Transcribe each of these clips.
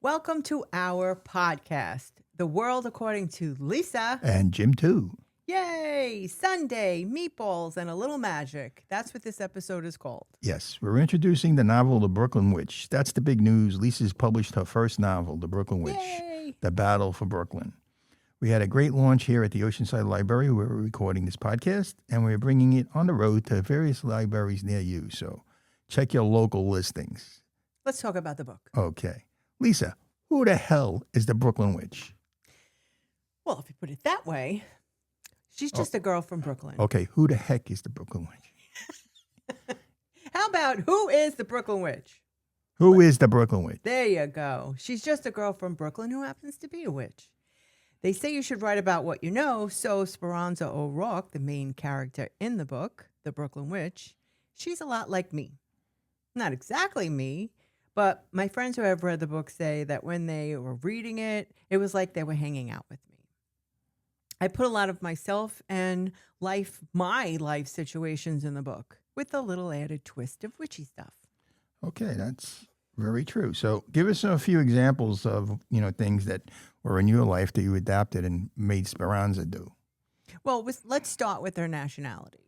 Welcome to our podcast, The World According to Lisa. And Jim, too. Yay! Sunday, meatballs, and a little magic. That's what this episode is called. Yes, we're introducing the novel The Brooklyn Witch. That's the big news. Lisa's published her first novel, The Brooklyn Witch, Yay! The Battle for Brooklyn. We had a great launch here at the Oceanside Library where we're recording this podcast, and we're bringing it on the road to various libraries near you. So check your local listings. Let's talk about the book. Okay. Lisa, who the hell is the Brooklyn Witch? Well, if you put it that way, she's just a girl from Brooklyn. Okay, who the heck is the Brooklyn Witch? How about who is the Brooklyn Witch? Who is the Brooklyn Witch? There you go. She's just a girl from Brooklyn who happens to be a witch. They say you should write about what you know, so Speranza O'Rourke, the main character in the book, The Brooklyn Witch, she's a lot like me. Not exactly me, but my friends who have read the book say that when they were reading it, it was like they were hanging out with me. I put a lot of myself and my life situations in the book with a little added twist of witchy stuff. Okay, that's very true. So give us a few examples of, things that were in your life that you adapted and made Speranza do. Well, let's start with her nationality.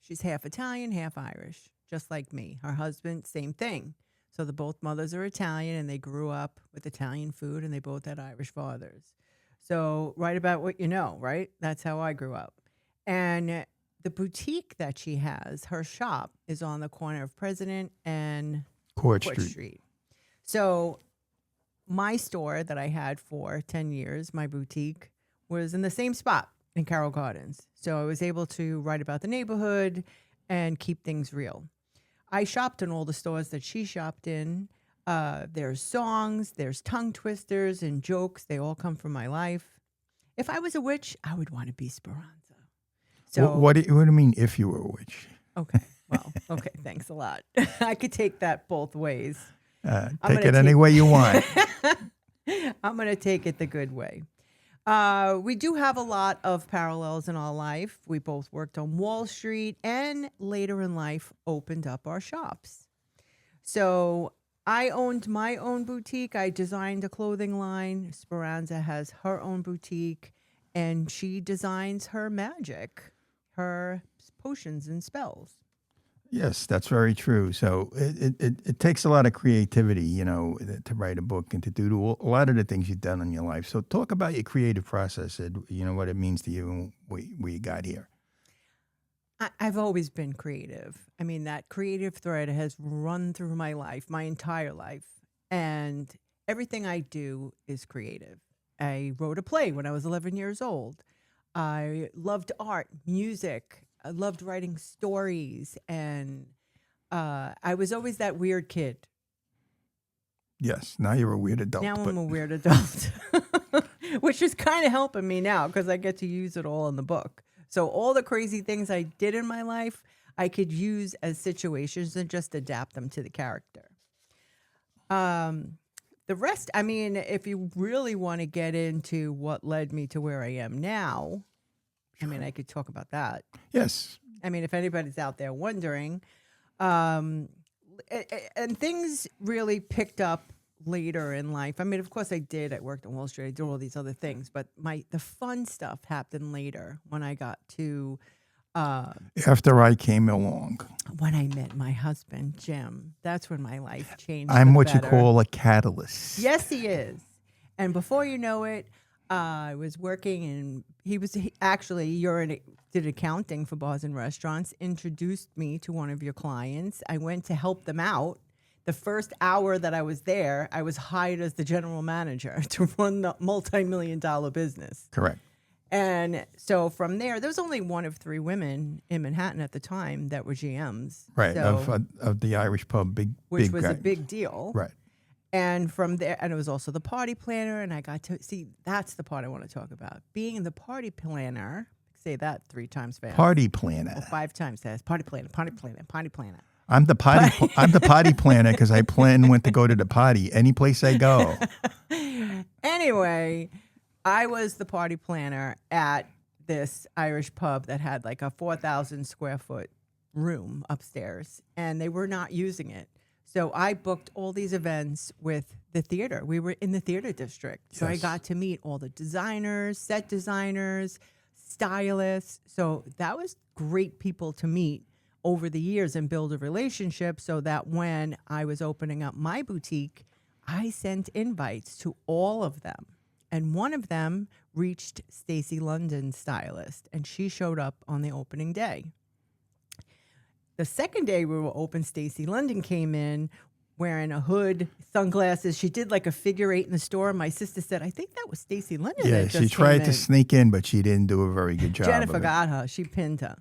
She's half Italian, half Irish, just like me. Her husband, same thing. So both mothers are Italian, and they grew up with Italian food, and they both had Irish fathers. So write about what you know, right? That's how I grew up. And the boutique that she has, her shop, is on the corner of President and Court Street. So my store that I had for 10 years, my boutique, was in the same spot in Carroll Gardens. So I was able to write about the neighborhood and keep things real. I shopped in all the stores that she shopped in. There's songs, there's tongue twisters and jokes. They all come from my life. If I was a witch, I would want to be Speranza. So What do you mean if you were a witch? Okay. Well, okay. Thanks a lot. I could take that both ways. Take it any way you want. I'm going to take it the good way. We do have a lot of parallels in our life. We both worked on Wall Street and later in life opened up our shops. So I owned my own boutique. I designed a clothing line. Speranza has her own boutique, and she designs her magic, her potions and spells. Yes, that's very true. So it takes a lot of creativity, to write a book and to do a lot of the things you've done in your life. So talk about your creative process, what it means to you and where you got here. I've always been creative. I mean, that creative thread has run through my life, my entire life. And everything I do is creative. I wrote a play when I was 11 years old. I loved art, music. I loved writing stories, and I was always that weird kid. Yes, now you're a weird adult. Now I'm a weird adult, which is kind of helping me now because I get to use it all in the book. So all the crazy things I did in my life, I could use as situations and just adapt them to the character. The rest, I mean, if you really want to get into what led me to where I am now, I mean, I could talk about that. Yes. I mean, if anybody's out there wondering, and things really picked up later in life. I mean, of course I did. I worked on Wall Street. I did all these other things, but the fun stuff happened later when I got to after I came along. When I met my husband, Jim. That's when my life changed. I'm for what the you better. call a catalyst. Yes, he is. And before you know it, I was working, and he did accounting for bars and restaurants, introduced me to one of your clients. I went to help them out. The first hour that I was there, I was hired as the general manager to run the multi-million-dollar business. Correct. And so from there was only one of 3 women in Manhattan at the time that were GMs. Right, So, of the Irish pub, which was guy. a big deal. Right. And from there, and it was also the party planner, and I got to see, that's the part I want to talk about. Being the party planner, say that 3 times fast. Party planner. Or 5 times fast. Party planner, party planner, party planner. I'm the potty planner because I plan when to go to the potty any place I go. Anyway, I was the party planner at this Irish pub that had like a 4,000 square foot room upstairs, and they were not using it. So I booked all these events with the theater. We were in the theater district. So I Yes. got to meet all the designers, set designers, stylists. So that was great people to meet over the years and build a relationship so that when I was opening up my boutique, I sent invites to all of them. And one of them reached Stacy London's stylist, and she showed up on the opening day. The second day we were open, Stacy London came in wearing a hood, sunglasses. She did like a figure 8 in the store. My sister said, I think that was Stacy London. Yeah, that she just tried came to in. sneak in, but she didn't do a very good job. Jennifer of it. got her. She pinned her.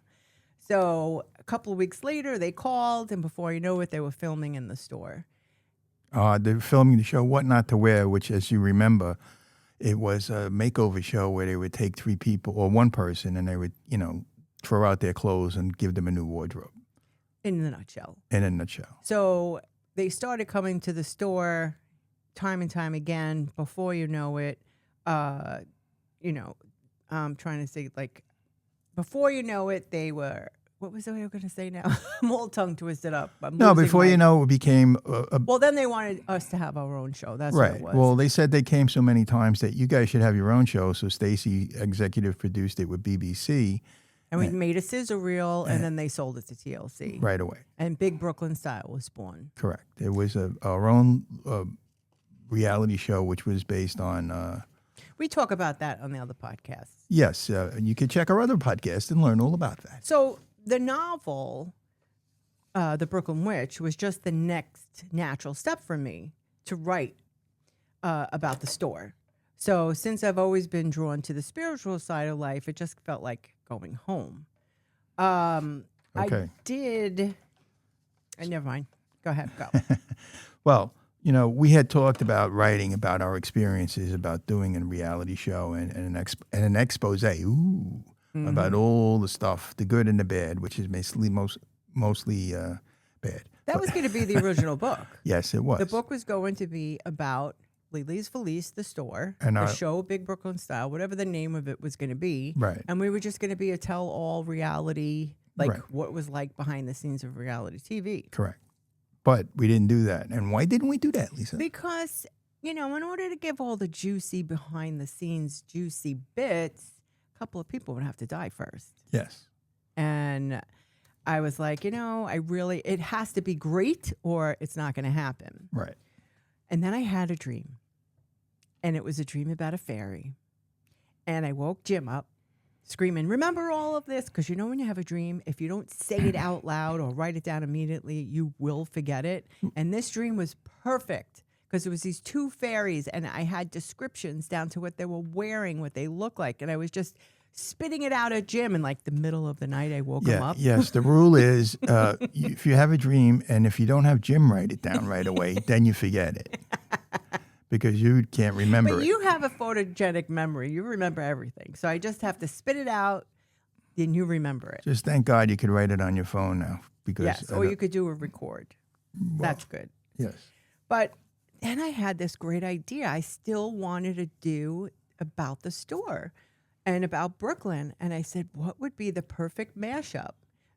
So a couple of weeks later, they called, and before you know it, they were filming in the store. They're filming the show What Not to Wear, which, as you remember, it was a makeover show where they would take 3 people or one person and they would, throw out their clothes and give them a new wardrobe. In a nutshell. In a nutshell. So they started coming to the store time and time again. Before you know it, I'm trying to say, like, before you know it, they were, what was I going to say now? I'm all tongue twisted up. No, before you know, it became Well, then they wanted us to have our own show. That's what right. it was. Well, they said they came so many times that you guys should have your own show. So Stacy executive produced it with BBC and we made a scissor reel, and then they sold it to TLC. right away. And Big Brooklyn Style was born. Correct. It was our own reality show, which was based on. We talk about that on the other podcasts. Yes, you can check our other podcast and learn all about that. So the novel, The Brooklyn Witch, was just the next natural step for me to write about the store. So since I've always been drawn to the spiritual side of life, it just felt like going home. Okay. Never mind. Go ahead. Go. Well, we had talked about writing about our experiences about doing a reality show and an expose. Ooh. About all the stuff, the good and the bad, which is mostly bad. That was going to be the original book. Yes, it was. The book was going to be about Lily's Felice, the store, And the our- show Big Brooklyn Style, whatever the name of it was going to be. Right. And we were just going to be a tell-all reality, like Right. what it was like behind the scenes of reality TV. Correct. But we didn't do that. And why didn't we do that, Lisa? Because, in order to give all the juicy behind the scenes, juicy bits, a couple of people would have to die first. Yes. And I was like, it has to be great or it's not going to happen. Right. And then I had a dream. And it was a dream about a fairy. And I woke Jim up screaming, remember all of this? Because when you have a dream, if you don't say it out loud or write it down immediately, you will forget it. And this dream was perfect because it was these 2 fairies and I had descriptions down to what they were wearing, what they look like. And I was just spitting it out at Jim in like the middle of the night. I woke him up. Yes. The rule is if you have a dream and if you don't have Jim write it down right away, then you forget it. Because you can't remember But it. you have a photogenic memory. You remember everything. So I just have to spit it out, then you remember it. Just thank God you could write it on your phone now. Because Yes, or you could do a record. That's good. Yes. But then I had this great idea. I still wanted to do about the store and about Brooklyn. And I said, what would be the perfect mashup?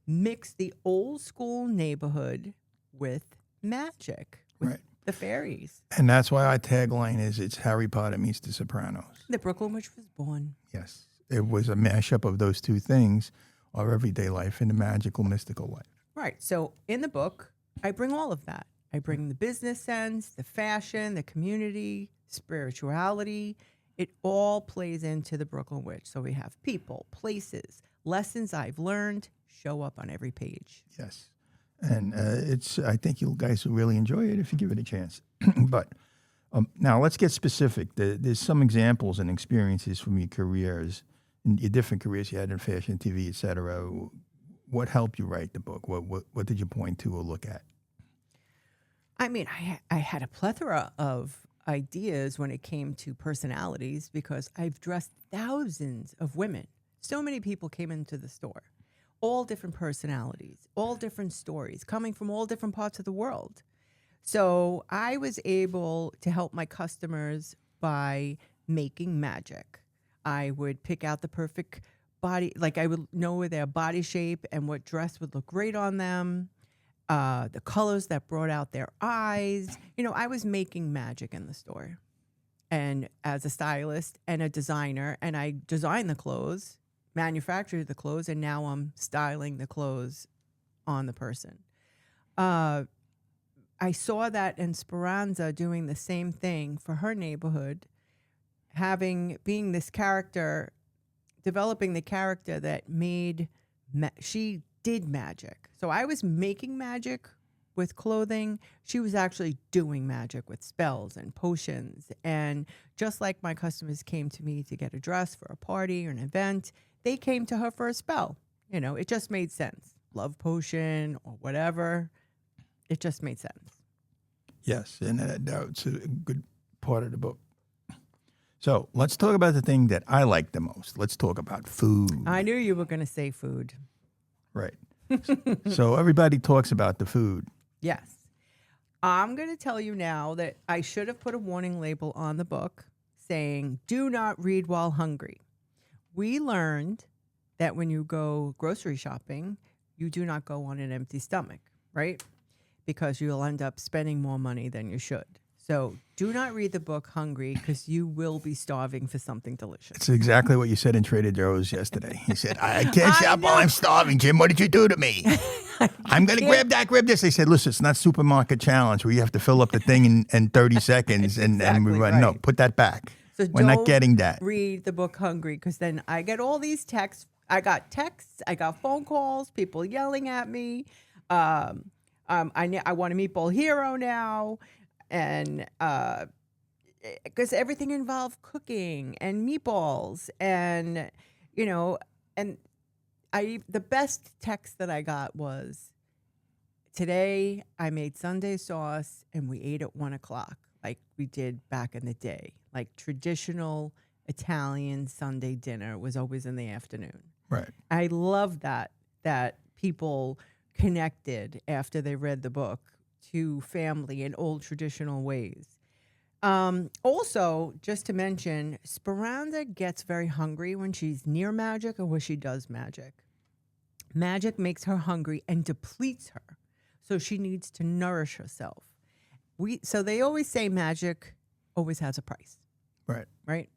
Mix the old school neighborhood with magic, with Right. the fairies. And that's why our tagline is it's Harry Potter meets The Sopranos. The Brooklyn Witch was born. Yes. It was a mashup of those 2 things, our everyday life and the magical, mystical life. Right. So in the book, I bring all of that. I bring the business sense, the fashion, the community, spirituality. It all plays into the Brooklyn Witch. So we have people, places, lessons I've learned show up on every page. Yes. And I think you guys will really enjoy it if you give it a chance. But now let's get specific. There's some examples and experiences from your careers, in your different careers you had in fashion, TV, et cetera. What helped you write the book? What did you point to or look at? I mean, I had a plethora of ideas when it came to personalities because I've dressed thousands of women. So many people came into the store, all different personalities, all different stories, coming from all different parts of the world. So I was able to help my customers by making magic. I would pick out the perfect body, like I would know their body shape and what dress would look great on them. the colors that brought out their eyes. I was making magic in the store, and as a stylist and a designer, and I designed the clothes, manufactured the clothes, and now I'm styling the clothes on the person. I saw that in Speranza doing the same thing for her neighborhood, being this character, developing the character that she did magic. So I was making magic with clothing. She was actually doing magic with spells and potions. And just like my customers came to me to get a dress for a party or an event, they came to her for a spell. It just made sense. Love potion or whatever. It just made sense. Yes, and that's a good part of the book. So let's talk about the thing that I like the most. Let's talk about food. I knew you were going to say food. Right. So everybody talks about the food. Yes. I'm going to tell you now that I should have put a warning label on the book saying, do not read while hungry. We learned that when you go grocery shopping, you do not go on an empty stomach, right? Because you'll end up spending more money than you should. So do not read the book hungry, because you will be starving for something delicious. It's exactly what you said in Trader Joe's yesterday. He said, I can't shop while I'm starving, Jim. What did you do to me? I'm going to grab this. They said, listen, it's not supermarket challenge where you have to fill up the thing in 30 seconds. And we went, right. No, put that back. So We're not getting that. Read the book hungry, because then I get all these texts. I got texts. I got phone calls, people yelling at me. I want a meatball hero now. And because everything involved cooking and meatballs, and the best text that I got was, today I made Sunday sauce and we ate at 1:00, like we did back in the day. Like traditional Italian Sunday dinner was always in the afternoon. Right. I love that people connected after they read the book to family in old traditional ways. Also, just to mention, Speranza gets very hungry when she's near magic or when she does magic. Magic makes her hungry and depletes her, so she needs to nourish herself. So they always say magic always has a price. Right. Right?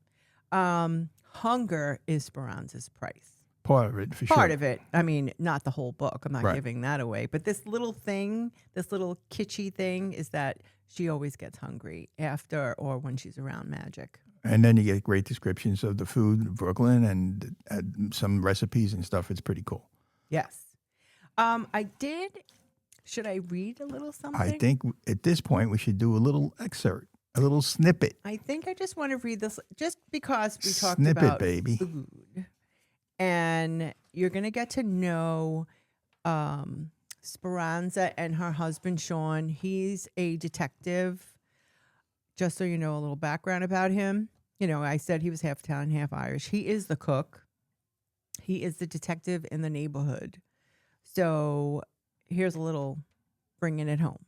Hunger is Speranza's price. Part of it, for sure. Part of it. I mean, not the whole book. I'm not Right. giving that away. But this little thing, this little kitschy thing, is that she always gets hungry after or when she's around magic. And then you get great descriptions of the food in Brooklyn and some recipes and stuff. It's pretty cool. Yes. Should I read a little something? I think at this point we should do a little excerpt, a little snippet. I think I just want to read this just because we talked Snippet, about baby. food. And you're going to get to know Speranza and her husband, Sean. He's a detective. Just so you know a little background about him. I said he was half Italian, half Irish. He is the cook. He is the detective in the neighborhood. So here's a little bringing it home.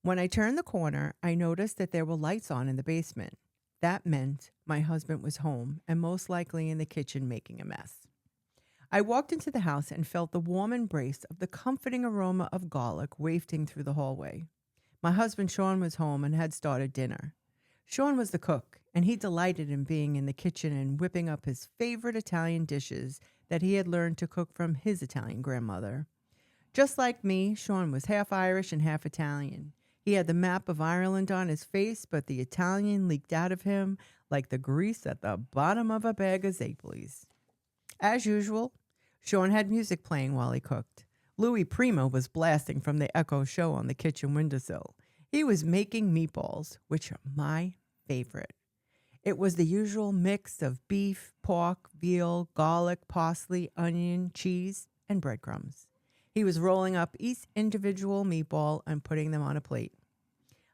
When I turned the corner, I noticed that there were lights on in the basement. That meant my husband was home and most likely in the kitchen making a mess. I walked into the house and felt the warm embrace of the comforting aroma of garlic wafting through the hallway. My husband Sean was home and had started dinner. Sean was the cook, and he delighted in being in the kitchen and whipping up his favorite Italian dishes that he had learned to cook from his Italian grandmother. Just like me, Sean was half Irish and half Italian. He had the map of Ireland on his face, but the Italian leaked out of him like the grease at the bottom of a bag of Zapoli's. As usual, Sean had music playing while he cooked. Louis Prima was blasting from the Echo show on the kitchen windowsill. He was making meatballs, which are my favorite. It was the usual mix of beef, pork, veal, garlic, parsley, onion, cheese, and breadcrumbs. He was rolling up each individual meatball and putting them on a plate.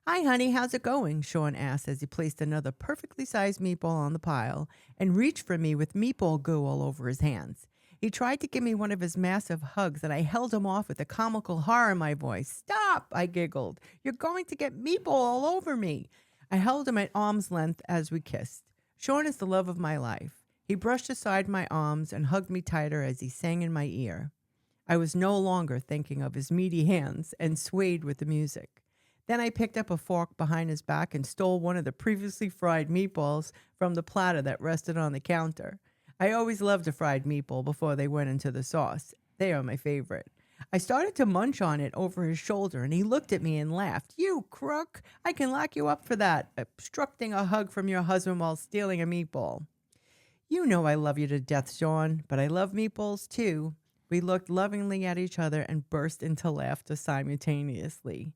"Hi, honey, how's it going?" Sean asked as he placed another perfectly sized meatball on the pile and reached for me with meatball goo all over his hands. He tried to give me one of his massive hugs, and I held him off with a comical horror in my voice. "Stop," I giggled. "You're going to get meatball all over me." I held him at arm's length as we kissed. Sean is the love of my life. He brushed aside my arms and hugged me tighter as he sang in my ear. I was no longer thinking of his meaty hands and swayed with the music. Then I picked up a fork behind his back and stole one of the previously fried meatballs from the platter that rested on the counter. I always loved a fried meatball before they went into the sauce. They are my favorite. I started to munch on it over his shoulder, and he looked at me and laughed. You crook! I can lock you up for that, obstructing a hug from your husband while stealing a meatball. You know I love you to death, Sean, but I love meatballs too. We looked lovingly at each other and burst into laughter simultaneously.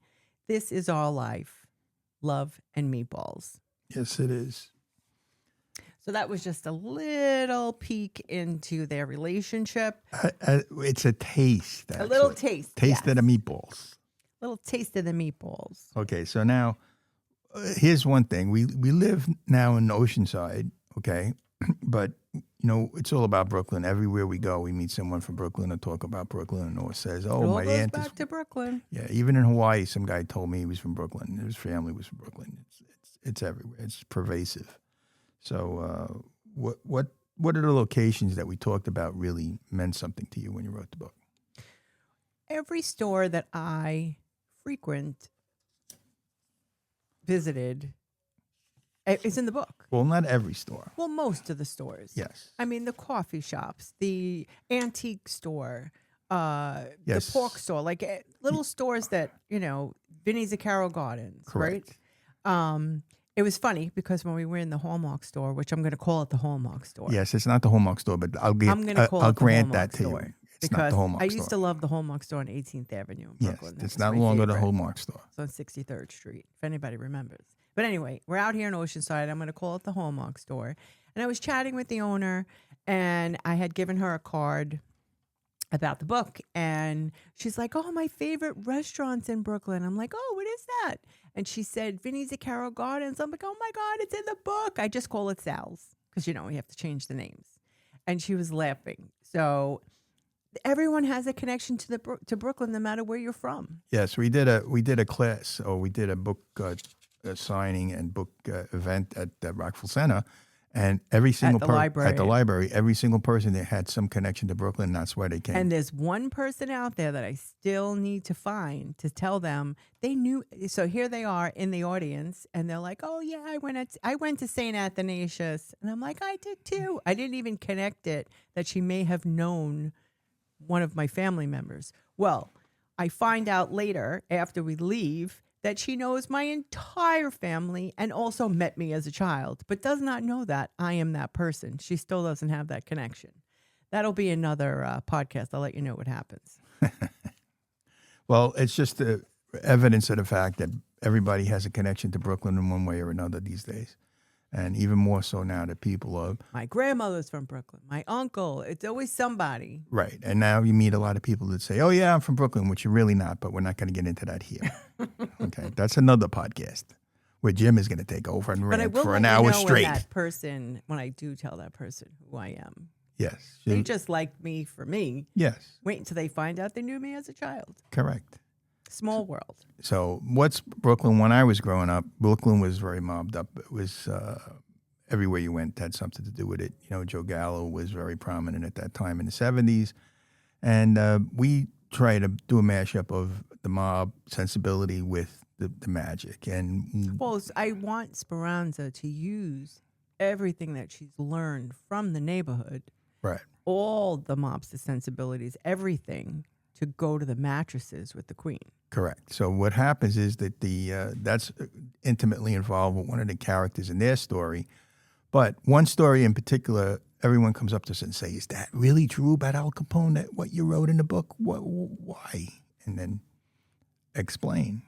This is our life. Love and meatballs. Yes, it is. So that was just a little peek into their relationship. It's a taste. A little taste. Taste of the meatballs. Little taste of the meatballs. Okay, so now here's one thing. We live now in Oceanside, okay? But, you know, it's all about Brooklyn. Everywhere we go, we meet someone from Brooklyn and talk about Brooklyn or says, oh, It all my goes aunt back is... to Brooklyn. Yeah, even in Hawaii, some guy told me he was from Brooklyn. His family was from Brooklyn. It's everywhere. It's pervasive. So what are the locations that we talked about really meant something to you when you wrote the book? Every store that I visited, is in the book. Well, not every store. Well, most of the stores. Yes. I mean, the coffee shops, the antique store, Yes. the pork store, like little stores that, you know, Vinnie's Carroll Gardens, Correct. right? It was funny because when we were in the Hallmark store, which I'm going to call it the Hallmark store. Yes, it's not the Hallmark store, but I'm going to call I'll it the grant Hallmark that to store you. It's because not the Hallmark I store. used to love the Hallmark store on 18th Avenue in Yes, Brooklyn. That it's was not my longer the favorite. Hallmark store. It's on 63rd Street, if anybody remembers. But anyway, we're out here in Oceanside. I'm going to call it the Hallmark store. And I was chatting with the owner, and I had given her a card about the book. And she's like, oh, my favorite restaurant's in Brooklyn. I'm like, oh, what is that? And she said, Vinnie's Carroll Gardens. I'm like, oh, my God, it's in the book. I just call it Sal's because, you know, we have to change the names. And she was laughing. So everyone has a connection to Brooklyn no matter where you're from. Yes, we did a class, or we did a book signing and book event at the Rockville Center, and every single library. At the library, every single person that had some connection to Brooklyn, and that's why they came. And there's one person out there that I still need to find to tell them they knew. So here they are in the audience, and they're like, "Oh yeah, I went to St. Athanasius," and I'm like, "I did too." I didn't even connect it that she may have known one of my family members. Well, I find out later after we leave that she knows my entire family and also met me as a child, but does not know that I am that person. She still doesn't have that connection. That'll be another podcast. I'll let you know what happens. Well, it's just evidence of the fact that everybody has a connection to Brooklyn in one way or another these days. And even more so now that people are... My grandmother's from Brooklyn. My uncle. It's always somebody. Right. And now you meet a lot of people that say, oh, yeah, I'm from Brooklyn, which you're really not, but we're not going to get into that here. Okay. That's another podcast where Jim is going to take over and rant for an hour straight. That person, when I do tell that person who I am. Yes. They just like me for me. Yes. Wait until they find out they knew me as a child. Correct. Small world. So what's Brooklyn? When I was growing up, Brooklyn was very mobbed up. It was everywhere you went had something to do with it. You know, Joe Gallo was very prominent at that time in the 70s. And we try to do a mashup of the mob sensibility with the magic. And well, I want Speranza to use everything that she's learned from the neighborhood. Right. All the mobster sensibilities, everything, to go to the mattresses with the queen. Correct. So what happens is that that's intimately involved with one of the characters in their story. But one story in particular, everyone comes up to us and say, is that really true about Al Capone, that what you wrote in the book? Why? And then explain.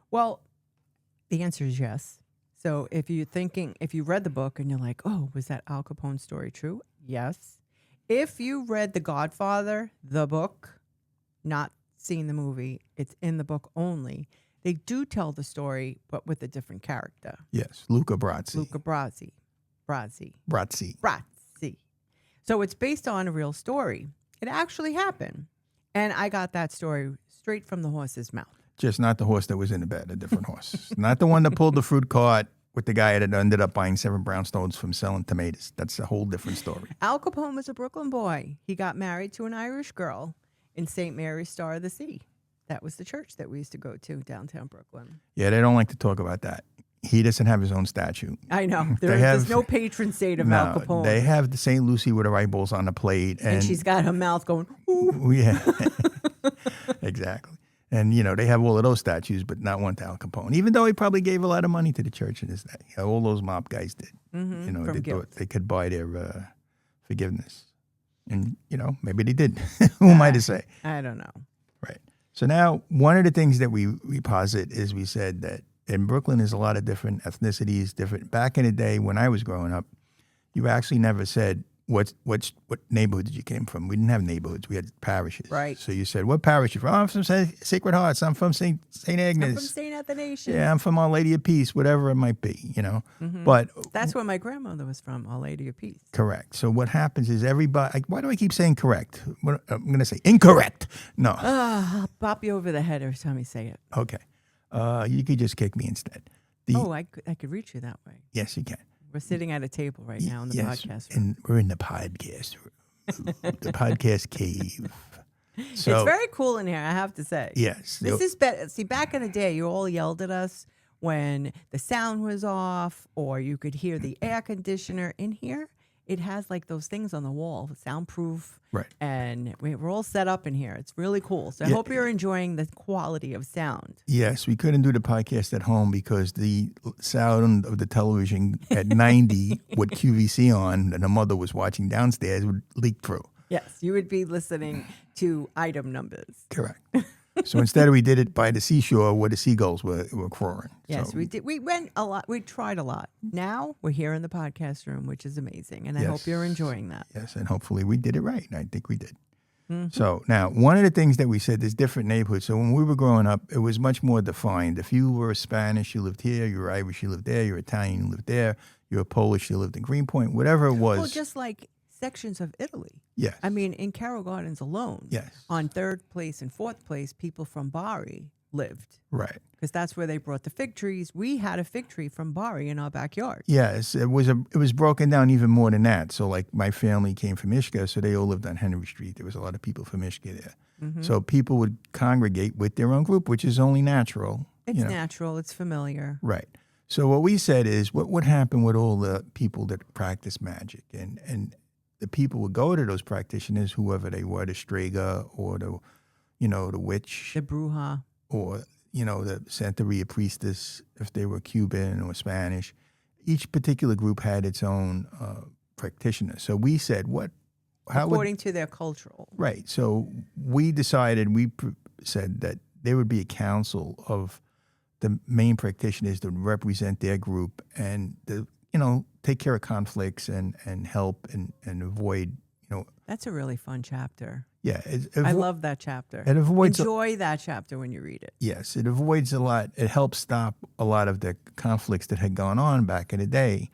Well, the answer is yes. So if you read the book and you're like, oh, was that Al Capone story true? Yes. If you read The Godfather, the book, not seen the movie, it's in the book only, they do tell the story, but with a different character. Yes, Luca Brasi. Luca Brasi. So it's based on a real story. It actually happened. And I got that story straight from the horse's mouth. Just not the horse that was in the bed, a different horse. Not the one that pulled the fruit cart with the guy that ended up buying 7 brownstones from selling tomatoes. That's a whole different story. Al Capone was a Brooklyn boy. He got married to an Irish girl in St. Mary's Star of the Sea. That was the church that we used to go to downtown Brooklyn. Yeah, they don't like to talk about that. He doesn't have his own statue. I know. There's no patron saint of Al Capone. They have the St. Lucie with her eyeballs on the plate. And she's got her mouth going, ooh. Yeah, exactly. And, they have all of those statues, but not one to Al Capone, even though he probably gave a lot of money to the church in his day. All those mob guys did. They thought they could buy their forgiveness. And, maybe they did. Who am I to say? I don't know. Right. So now one of the things that we posit is we said that in Brooklyn there's a lot of different ethnicities, different. Back in the day when I was growing up, you actually never said what neighborhood did you came from. We didn't have neighborhoods. We had parishes. Right. So you said, what parish you from? Oh, I'm from Sacred Hearts. I'm from St. Agnes. I'm from St. Athanasius. Yeah, I'm from Our Lady of Peace, whatever it might be, But that's where my grandmother was from, Our Lady of Peace. Correct. So what happens is everybody, why do I keep saying correct? I'm going to say incorrect. No. I'll pop you over the head every time you say it. Okay. You could just kick me instead. I could reach you that way. Yes, you can. We're sitting at a table right now in the podcast room. And we're in the podcast room, the podcast cave. So, it's very cool in here, I have to say. Yes. This is better. See, back in the day, you all yelled at us when the sound was off or you could hear the air conditioner. In here, it has like those things on the wall, soundproof. Right. And we're all set up in here. It's really cool. So I hope you're enjoying the quality of sound. Yes, we couldn't do the podcast at home because the sound of the television at 90 with QVC on and the mother was watching downstairs would leak through. Yes, you would be listening to item numbers. Correct. So instead we did it by the seashore where the seagulls were crowing. Yes, so, we did. We went a lot. We tried a lot. Now we're here in the podcast room, which is amazing. And I hope you're enjoying that. Yes, and hopefully we did it right. And I think we did. So now, one of the things that we said, there's different neighborhoods. So when we were growing up, it was much more defined. If you were Spanish, you lived here. You were Irish, you lived there. You're Italian, you lived there. You were Polish, you lived in Greenpoint. Whatever it was. Well, just like sections of Italy. Yes. I mean, in Carroll Gardens alone, yes, on 3rd place and 4th place, people from Bari lived. Right. Because that's where they brought the fig trees. We had a fig tree from Bari in our backyard. Yes, it was broken down even more than that. So like my family came from Ishka, so they all lived on Henry Street. There was a lot of people from Ishka there. So people would congregate with their own group, which is only natural. It's natural. It's familiar. Right. So what we said is what would happen with all the people that practice magic and the people would go to those practitioners, whoever they were, the Strega or the witch. The Bruja. Or, the Santeria priestess, if they were Cuban or Spanish. Each particular group had its own practitioner. So we said, according to their cultural. Right. So we decided, said that there would be a council of the main practitioners that would represent their group and, take care of conflicts and help and avoid, That's a really fun chapter. Yeah. I love that chapter. It avoids Enjoy that chapter when you read it. Yes, it avoids a lot. It helps stop a lot of the conflicts that had gone on back in the day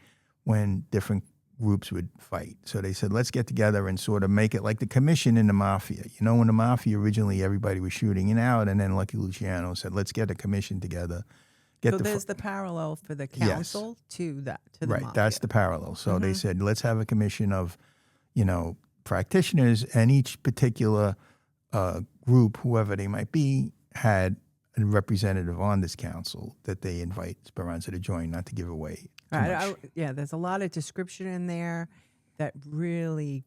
when different groups would fight. So they said, let's get together and sort of make it like the commission in the mafia. When the mafia originally everybody was shooting it out, and then Lucky Luciano said, let's get a commission together. So there's the parallel for the council to the right, mafia. That's the parallel. So they said, let's have a commission of, practitioners, and each particular group, whoever they might be, had a representative on this council that they invite Speranza to join, not to give away too much. There's a lot of description in there that really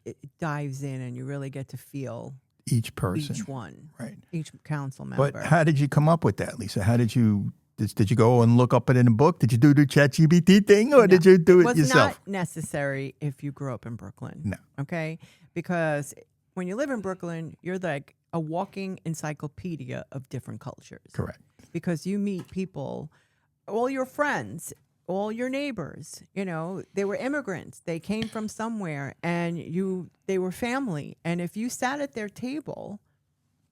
it dives in and you really get to feel each person, each one, right? Each council member. But how did you come up with that, Lisa? How did you? Did you go and look up it in a book? Did you do the ChatGPT thing, or did you do it yourself? It's not necessary if you grew up in Brooklyn. No. Okay? Because when you live in Brooklyn, you're like a walking encyclopedia of different cultures. Correct. Because you meet people, all your friends, all your neighbors, they were immigrants. They came from somewhere, and they were family. And if you sat at their table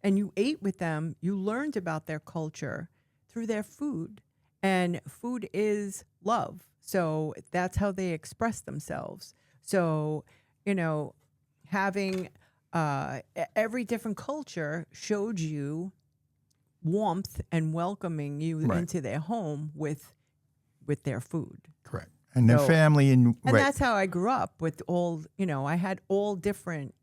and you ate with them, you learned about their culture through their food, and food is love. So that's how they express themselves. So, having every different culture showed you warmth and welcoming you into their home with with their food. Correct. And their So- family and And right. that's how I grew up with all, I had all different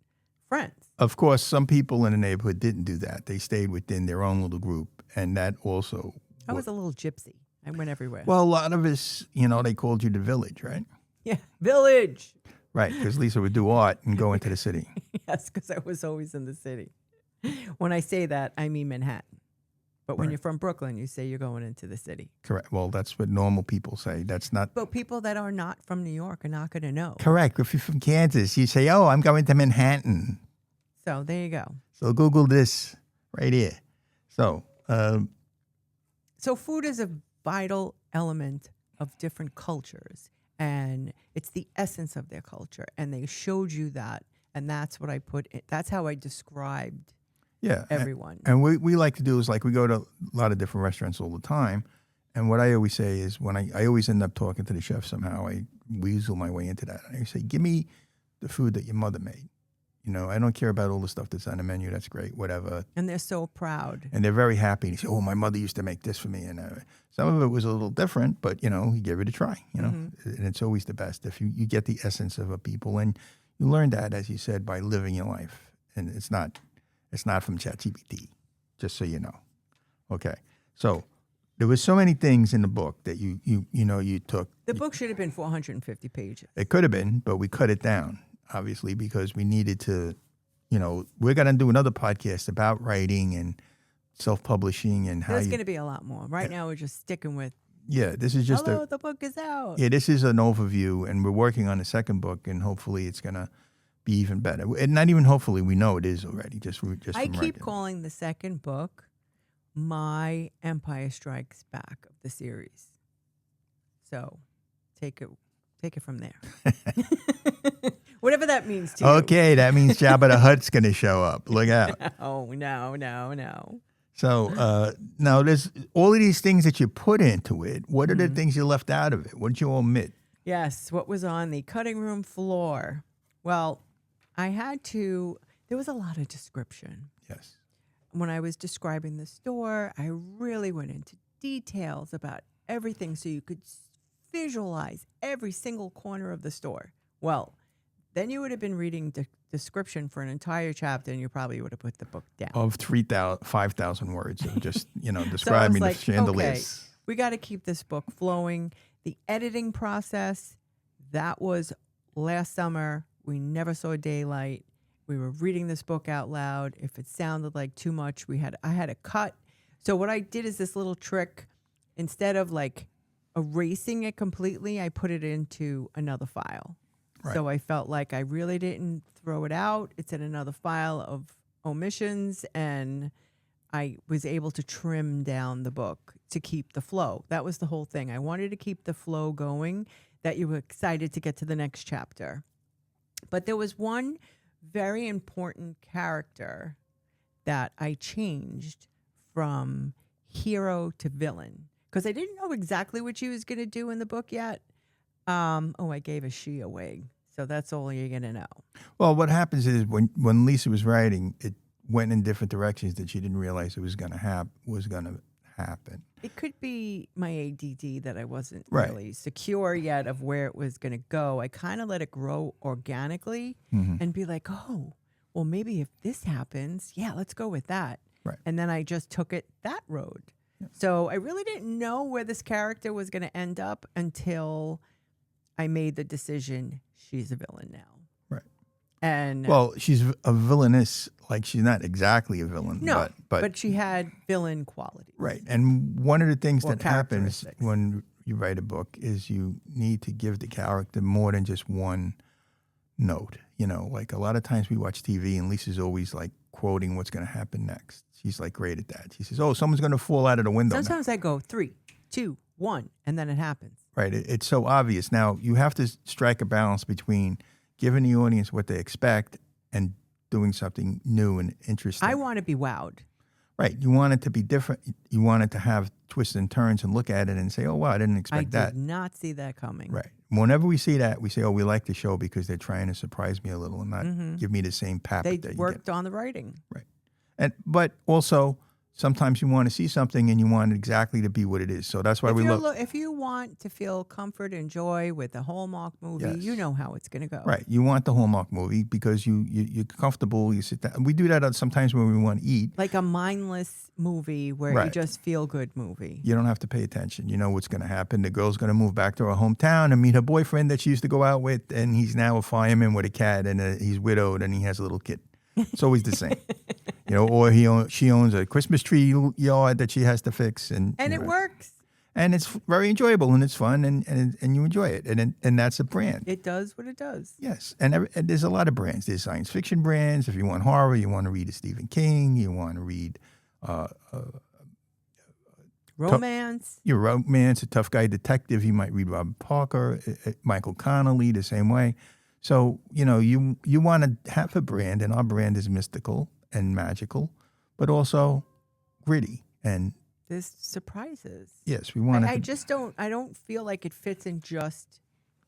friends. Of course, some people in the neighborhood didn't do that. They stayed within their own little group, and that also. I was a little gypsy. I went everywhere. Well, a lot of us, they called you the village, right? Yeah, village. Right, because Lisa would do art and go into the city. Yes, because I was always in the city. When I say that, I mean Manhattan. But when Right. you're from Brooklyn, you say you're going into the city. Correct. Well, that's what normal people say. That's not But people that are not from New York are not going to know. correct. If you're from Kansas, you say, "Oh, I'm going to Manhattan." So there you go. So Google this right here. So, So food is a vital element of different cultures, and it's the essence of their culture. And they showed you that, and that's what I put in. That's how I described yeah. everyone. And we like to do is like we go to a lot of different restaurants all the time. And what I always say is when I always end up talking to the chef somehow, I weasel my way into that. And I say, give me the food that your mother made. I don't care about all the stuff that's on the menu. That's great, whatever. And they're so proud. And they're very happy. And they say, oh, my mother used to make this for me. And some of it was a little different, but, you gave it a try, And it's always the best if you get the essence of a people. And you learn that, as you said, by living your life. And it's not from ChatGPT, just so you know. Okay. So there was so many things in the book that you took. The book should have been 450 pages. It could have been, but we cut it down, obviously, because we needed to, we're going to do another podcast about writing and self-publishing and how There's going to be a lot more. Right now, we're just sticking with, yeah, this is just hello, the book is out. yeah, this is an overview, and we're working on a second book, and hopefully it's going to be even better. And not even hopefully, we know it is already. Just I from keep writing. calling the second book My Empire Strikes Back of the series. So take it from there. Whatever that means to you. Okay, that means Jabba the Hutt's going to show up. Look out. Oh, no. So now there's all of these things that you put into it. What are the things you left out of it? What did you omit? Yes, what was on the cutting room floor? Well, there was a lot of description. Yes. When I was describing the store, I really went into details about everything so you could visualize every single corner of the store. Well, then you would have been reading the description for an entire chapter, and you probably would have put the book down. Of 5,000 words of just, So I describing was the like, chandeliers. okay, we got to keep this book flowing. The editing process, that was last summer. We never saw daylight. We were reading this book out loud. If it sounded like too much, I had to cut. So what I did is this little trick. Instead of like erasing it completely, I put it into another file. Right. So I felt like I really didn't throw it out. It's in another file of omissions, and I was able to trim down the book to keep the flow. That was the whole thing. I wanted to keep the flow going, that you were excited to get to the next chapter. But there was one very important character that I changed from hero to villain, because I didn't know exactly what she was going to do in the book yet. I gave a she away, so that's all you're going to know. Well, what happens is when Lisa was writing, it went in different directions that she didn't realize it was going to happen. It could be my ADD that I wasn't Right. really secure yet of where it was going to go. I kind of let it grow organically and be like, oh, well, maybe if this happens, yeah, let's go with that. Right. And then I just took it that road. Yeah. So I really didn't know where this character was going to end up until I made the decision she's a villain now. Right. And Well, she's a villainess. Like, she's not exactly a villain. no, but but she had villain qualities. right. And one of the things Or that happens characteristics. when you write a book is you need to give the character more than just one note. Like a lot of times we watch TV and Lisa's always like quoting what's going to happen next. She's like great at that. She says, oh, someone's going to fall out of the window now. Sometimes I go 3, 2, 1, and then it happens. Right. It's so obvious. Now, you have to strike a balance between giving the audience what they expect and doing something new and interesting. I want to be wowed. Right. You want it to be different. You want it to have twists and turns and look at it and say, oh, wow, I didn't I expect that. did not see that coming. Right. Whenever we see that, we say, oh, we like the show because they're trying to surprise me a little and not give me the same pap They that you get. worked on the writing. Right. But also, sometimes you want to see something and you want it exactly to be what it is. So that's why we love. If you want to feel comfort and joy with the Hallmark movie, you Yes. know how it's going to go. Right. You want the Hallmark movie because you're comfortable. You sit down. We do that sometimes when we want to eat. Like a mindless movie where you Right. just feel good movie. You don't have to pay attention. You know what's going to happen. The girl's going to move back to her hometown and meet her boyfriend that she used to go out with, and he's now a fireman with a cat, and he's widowed, and he has a little kid. It's always the same. You know, or she owns a Christmas tree yard that she has to fix, and It works. And it's very enjoyable, and it's fun, and you enjoy it, and that's a brand. It does what it does. Yes, and there's a lot of brands. There's science fiction brands. If you want horror, you want to read a Stephen King. You want to read Romance. your romance, a tough guy detective. You might read Robert Parker, Michael Connolly, the same way. So you know you want to have a brand, and our brand is mystical and magical, but also gritty. And There's surprises. yes, we want to. I don't feel like it fits in just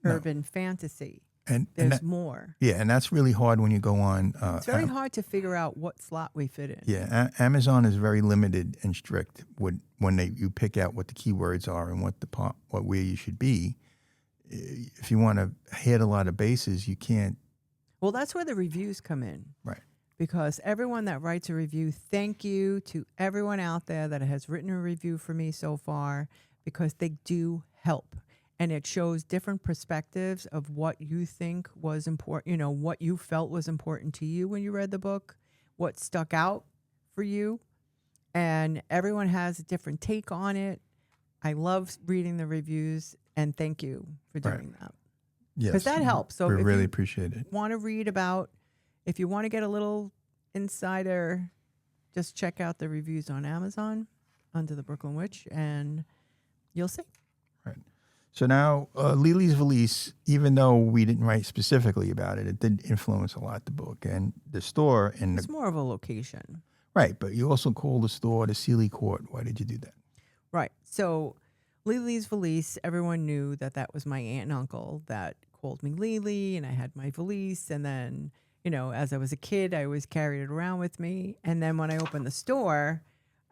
No. urban fantasy. And There's more. yeah, and that's really hard when you go on. It's very hard to figure out what slot we fit in. Yeah, Amazon is very limited and strict when you pick out what the keywords are and where you should be. If you want to hit a lot of bases, you can't. Well, that's where the reviews come in. Right. Because everyone that writes a review, thank you to everyone out there that has written a review for me so far, because they do help. And it shows different perspectives of what you think was important, you know, what you felt was important to you when you read the book, what stuck out for you. And everyone has a different take on it. I love reading the reviews, and thank you for doing that. Yes, Because that helps. So we if really you appreciate it. want to read about, if you want to get a little insider, just check out the reviews on Amazon under the Brooklyn Witch, and you'll see. Right. So now, Lily's Valise, even though we didn't write specifically about it, it did influence a lot the book and the store. And It's more of a location. right, but you also called the store the Sealy Court. Why did you do that? Right. So Lily's Valise, everyone knew that was my aunt and uncle that called me Lily, and I had my valise. And then, you know, as I was a kid, I always carried it around with me. And then when I opened the store,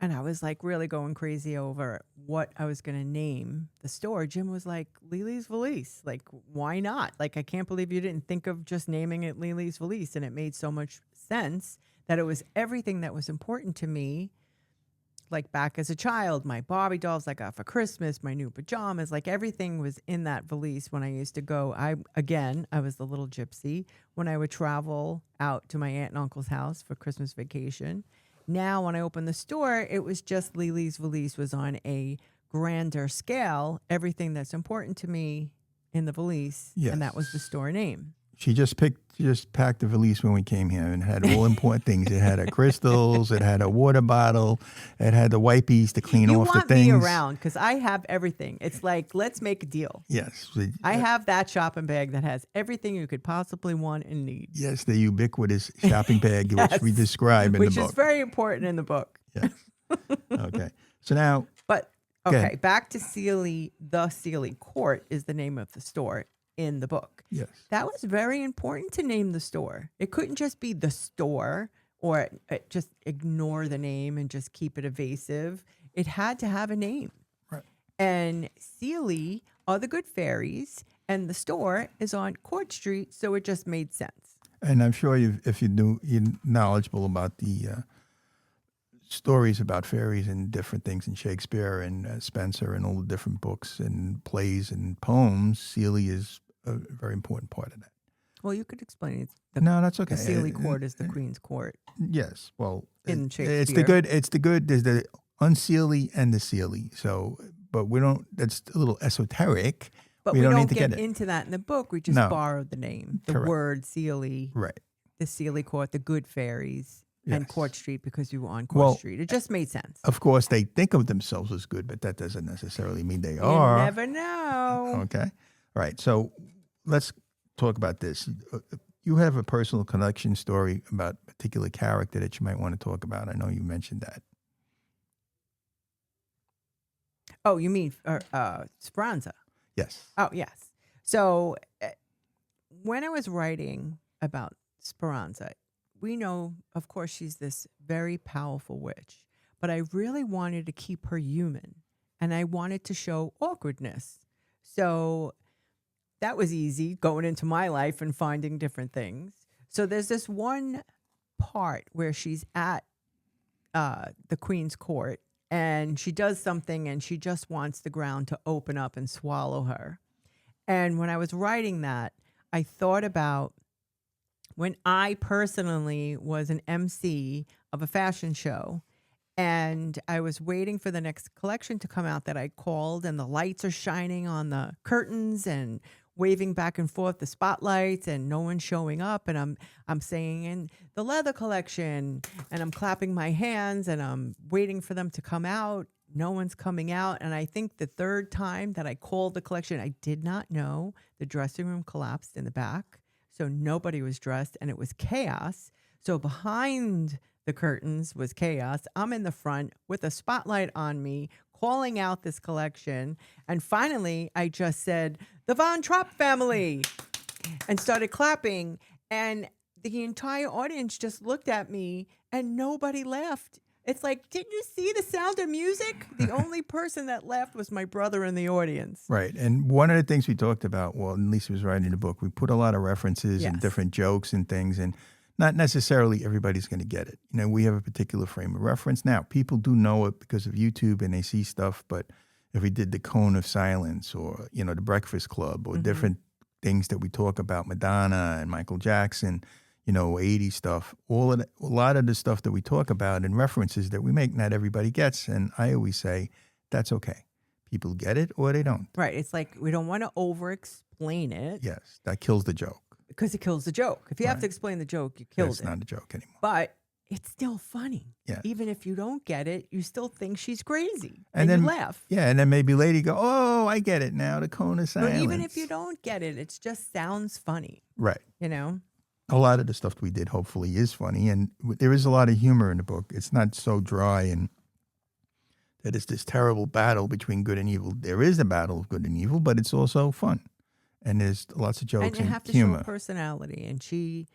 and I was like really going crazy over what I was going to name the store, Jim was like, Lily's Valise. Like, why not? Like, I can't believe you didn't think of just naming it Lily's Valise. And it made so much sense that it was everything that was important to me. Like back as a child, my Barbie dolls I got for Christmas, my new pajamas, like everything was in that valise when I used to go. I was the little gypsy when I would travel out to my aunt and uncle's house for Christmas vacation. Now, when I opened the store, it was just Lily's Valise was on a grander scale. Everything that's important to me in the valise, Yes. and that was the store name. She just packed the valise when we came here and had all important things. It had her crystals, it had a water bottle, it had the wipes to clean You off the want things. me around because I have everything. It's like, let's make a deal. Yes. I have that shopping bag that has everything you could possibly want and need. Yes, the ubiquitous shopping bag, which we describe in Which the is book. very important in the book. Yes. Okay. So now, But, Go okay, ahead. back to Sealy. The Sealy Court is the name of the store in the book. yes. That was very important to name the store. It couldn't just be the store or just ignore the name and just keep it evasive. It had to have a name. Right. And Sealy are the good fairies, and the store is on Court Street, so it just made sense. And I'm sure you're knowledgeable about the stories about fairies and different things in Shakespeare and Spencer and all the different books and plays and poems. Sealy is a very important part of that. Well, you could explain it. No, that's okay. The Sealy Court is the Queen's Court. Yes. Well, In it's the Shakespeare. good. It's the good. There's the unsealy and the sealy. So, but we don't. That's a little esoteric. But we don't don't need to get it. into that in the book. We just No. borrowed the name, the Correct. word Sealy, Right. the Sealy Court, the good fairies, and Yes. Court Street because you were on Court Well, Street. It just made sense. Of course, they think of themselves as good, but that doesn't necessarily mean they You are. never know. Okay. All right. So let's talk about this. You have a personal connection story about a particular character that you might want to talk about. I know you mentioned that. Oh, you mean Speranza? Yes. Oh, yes. So when I was writing about Speranza, we know, of course, she's this very powerful witch. but I really wanted to keep her human, and I wanted to show awkwardness. So that was easy going into my life and finding different things. So there's this one part where she's at the Queen's court, and she does something, and she just wants the ground to open up and swallow her. And when I was writing that, I thought about when I personally was an MC of a fashion show, and I was waiting for the next collection to come out that I called, and the lights are shining on the curtains and waving back and forth the spotlights, and no one's showing up, and I'm saying in the leather collection, and I'm clapping my hands, and I'm waiting for them to come out. No one's coming out. And I think the third time that I called the collection, I did not know the dressing room collapsed in the back. So nobody was dressed, and it was chaos. So behind the curtains was chaos. I'm in the front with a spotlight on me, calling out this collection. And finally, I just said, the Von Trapp family, and started clapping. And the entire audience just looked at me, and nobody laughed. It's like, didn't you see the Sound of Music? The only person that laughed was my brother in the audience. Right. And one of the things we talked about, well, at least was writing the book, we put a lot of references and different jokes and things, and not necessarily everybody's going to get it. You know, we have a particular frame of reference. Now, people do know it because of YouTube and they see stuff, but if we did the Cone of Silence or, you know, the Breakfast Club or different things that we talk about, Madonna and Michael Jackson, you know, 80s stuff, a lot of the stuff that we talk about and references that we make, not everybody gets. And I always say, that's okay. People get it or they don't. Right. It's like, we don't want to over-explain it. Yes, that kills the joke. Because it kills the joke. If you have to explain the joke, you killed It's not a joke anymore. But it's still funny. Yeah. Even if you don't get it, you still think she's crazy. And then you laugh. Yeah, and then maybe later you go, oh, I get it now, the Cone of Silence. But even if you don't get it, it just sounds funny. Right. You know? A lot of the stuff we did hopefully is funny, and there is a lot of humor in the book. It's not so dry and that it's this terrible battle between good and evil. There is a battle of good and evil, but it's also fun. And there's lots of jokes and humor. And you have to show personality, and she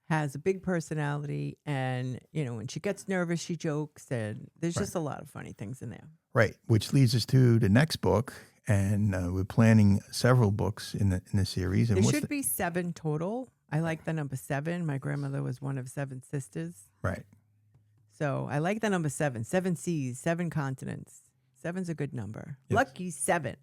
has a big personality, and, you know, when she gets nervous, she jokes, and there's just a lot of funny things in there. Right, which leads us to the next book, and we're planning several books in the series. And there should be 7 total. I like the number 7. My grandmother was one of 7 sisters. Right. So I like the number 7. 7 seas, 7 continents. 7's a good number. Yes. Lucky 7.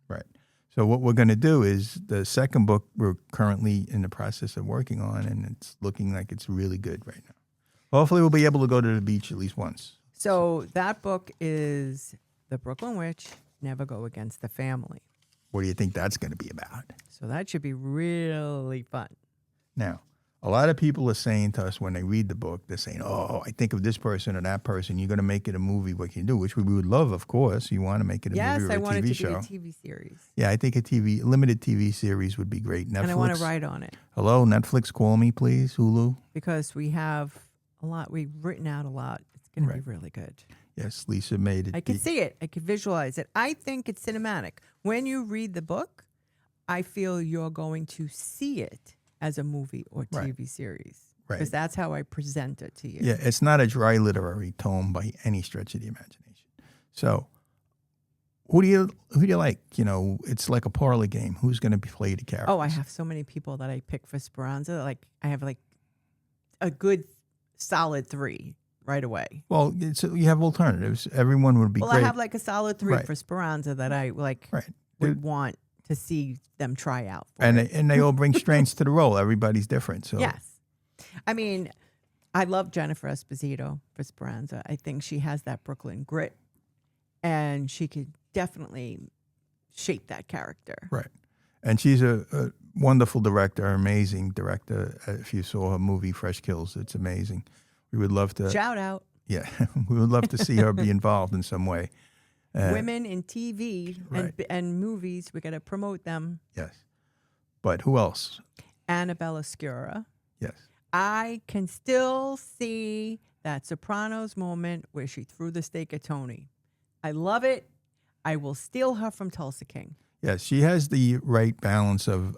Right. So what we're going to do is the second book we're currently in the process of working on, and it's looking like it's really good right now. Hopefully we'll be able to go to the beach at least once. So that book is The Brooklyn Witch, Never Go Against the Family. What do you think that's going to be about? So that should be really fun. Now, a lot of people are saying to us when they read the book, they're saying, oh, I think of this person or that person. You're going to make it a movie. What can you do? Which we would love, of course. You want to make it a movie or a TV show. Yes, I want it to be a TV series. Yeah, I think a limited TV series would be great. Netflix. And I want to write on it. Hello, Netflix, call me, please. Hulu. Because we have a lot. We've written out a lot. It's going to be really good. Yes, Lisa made it. I can see it. I can visualize it. I think it's cinematic. When you read the book, I feel you're going to see it as a movie or TV series. Right. Because that's how I present it to you. Yeah, it's not a dry literary tome by any stretch of the imagination. So who do you like? You know, it's like a parlor game. Who's going to play the characters? Oh, I have so many people that I pick for Speranza. Like, I have like a good solid 3 right away. Well, you have alternatives. Everyone would be great. Well, I have like a solid 3 for Speranza that I like would want to see them try out for and they all bring strengths to the role. Everybody's different. So yes. I mean, I love Jennifer Esposito for Speranza. I think she has that Brooklyn grit, and she could definitely shape that character. Right. And she's a wonderful director, amazing director. If you saw her movie Fresh Kills, it's amazing. We would love to shout out. Yeah, we would love to see her be involved in some way. Women in TV and movies, we got to promote them. Yes. But who else? Annabella Sciorra. Yes. I can still see that Sopranos moment where she threw the steak at Tony. I love it. I will steal her from Tulsa King. Yes, she has the right balance of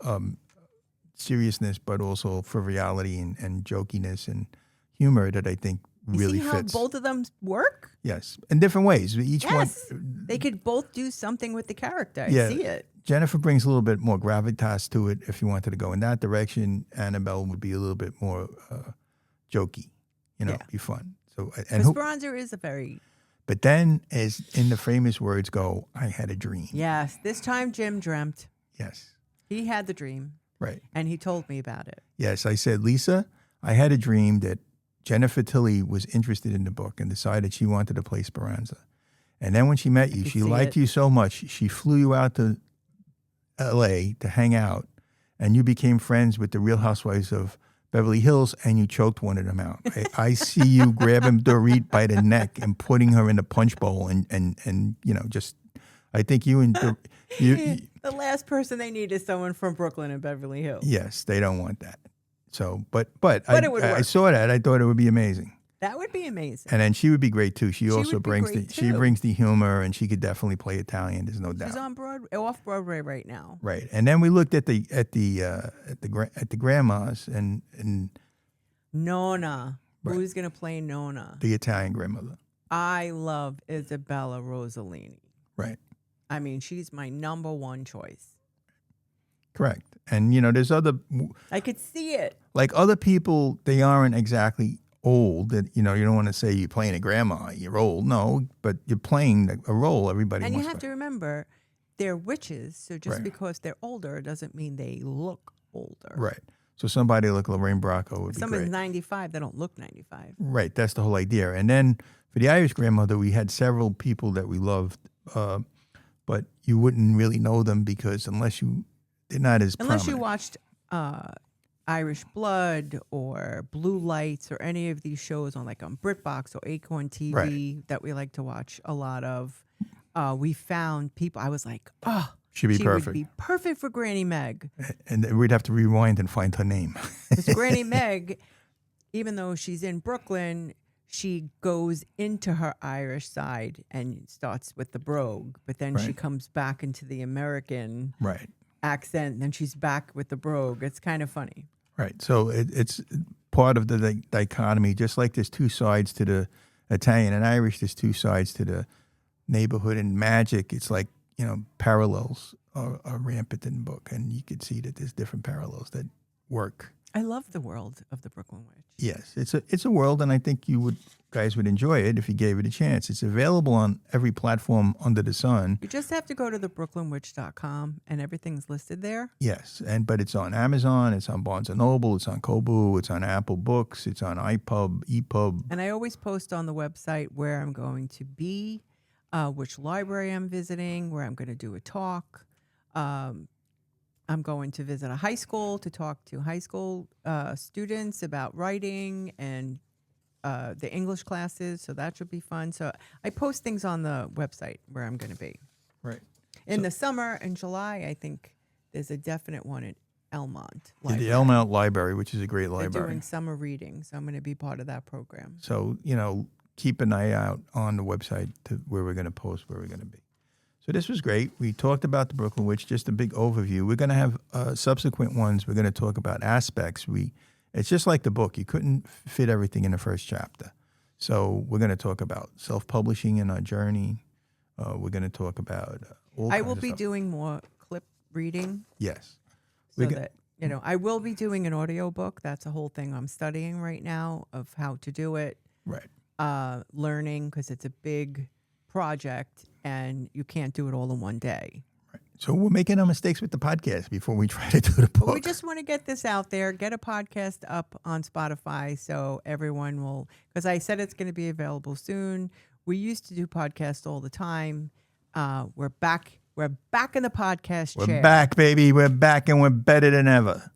seriousness, but also frivolity and jokiness and humor that I think You really see how fits. both of them work? Yes, in different ways. Each Yes. one. They could both do something with the character. I Yeah. see it. Jennifer brings a little bit more gravitas to it. If you wanted to go in that direction, Annabelle would be a little bit more jokey. Yeah. Be fun. So But Speranza is a very... But then, as in the famous words go, I had a dream. Yes. This time Jim dreamt. Yes. He had the dream. Right. And he told me about it. Yes. I said, Lisa, I had a dream that Jennifer Tilly was interested in the book and decided she wanted to play Speranza. And then when she met you, she liked you so much, she flew you out to L.A. to hang out, and you became friends with the Real Housewives of Beverly Hills, and you choked one of them out. I see you grabbing Dorit by the neck and putting her in the punch bowl, and just, I think you and the last person they need is someone from Brooklyn and Beverly Hills. Yes, they don't want that. So, but it would work. I saw that. I thought it would be amazing. That would be amazing. And then she would be great too. She also would be brings great, she too. brings the humor, and she could definitely play Italian. There's no doubt. She's on off Broadway right now. Right. And then we looked at the grandmas and Nona. Right. Who's going to play Nona? the Italian grandmother. I love Isabella Rossellini. Right. I mean, she's my number one choice. Correct. And there's other I could see it. like other people. They aren't exactly old. That you don't want to say you're playing a grandma. You're old. No, but you're playing a role. Everybody And you wants have to remember, they're witches. So just Right. because they're older doesn't mean they look older. Right. So somebody like Lorraine Bracco would If be someone's great. 95, they don't look 95. Right. That's the whole idea. And then for the Irish grandmother, we had several people that we loved, but you wouldn't really know them because they're not as Unless you prominent. watched Irish Blood or Blue Lights or any of these shows on BritBox or Acorn TV that we like to watch a lot of. We found people. I was like, oh, She'd be she perfect. would be perfect for Granny Meg. And then we'd have to rewind and find her name. Because Granny Meg, even though she's in Brooklyn, she goes into her Irish side and starts with the brogue, but then she Right. comes back into the American Right. accent, and then she's back with the brogue. It's kind of funny. Right. So it's part of the dichotomy, just like there's two sides to the Italian and Irish, there's two sides to the neighborhood and magic. It's like, parallels are rampant in the book, and you could see that there's different parallels that work. I love the world of the Brooklyn Witch. Yes, it's a world, and I think guys would enjoy it if you gave it a chance. It's available on every platform under the sun. You just have to go to thebrooklynwitch.com, and everything's listed there. Yes, but it's on Amazon, it's on Barnes & Noble, it's on Kobo, it's on Apple Books, it's on iPub, EPUB. And I always post on the website where I'm going to be, which library I'm visiting, where I'm going to do a talk. I'm going to visit a high school to talk to high school students about writing and the English classes. So that should be fun. So I post things on the website where I'm going to be. Right. In the summer, in July, I think there's a definite one at Elmont. The Library. Elmont Library, which is a great They're library. doing summer reading, so I'm going to be part of that program. So, keep an eye out on the website to where we're going to post where we're going to be. So this was great. We talked about the Brooklyn Witch, just a big overview. We're going to have subsequent ones. We're going to talk about aspects. It's just like the book. You couldn't fit everything in the first chapter. So we're going to talk about self-publishing in our journey. We're going to talk about all I kinds will of be stuff. doing more clip reading. Yes. So We that, I will be doing an audio book. That's a whole thing I'm studying right now of how to do it. Right. Learning, because it's a big project and you can't do it all in one day. Right. So we're making our mistakes with the podcast before we try to do the book. But we just want to get this out there, get a podcast up on Spotify so everyone will, because I said it's going to be available soon. We used to do podcasts all the time. We're back. We're back in the podcast chair. We're back, baby. We're back, and we're better than ever.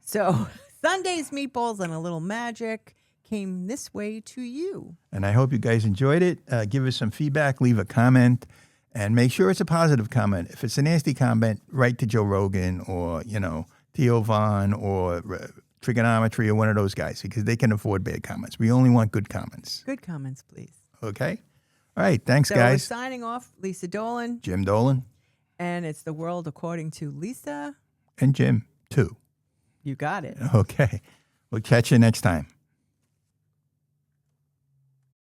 So Sunday's Meatballs and a Little Magic came this way to you. And I hope you guys enjoyed it. Give us some feedback, leave a comment, and make sure it's a positive comment. If it's a nasty comment, write to Joe Rogan or, Theo Vaughn or Trigonometry or one of those guys, because they can afford bad comments. We only want good comments. Good comments, please. Okay? All right. Thanks, So we're guys. signing off, Lisa Dolan, Jim Dolan and it's the world according to Lisa. and Jim, too. You got it. Okay. We'll catch you next time.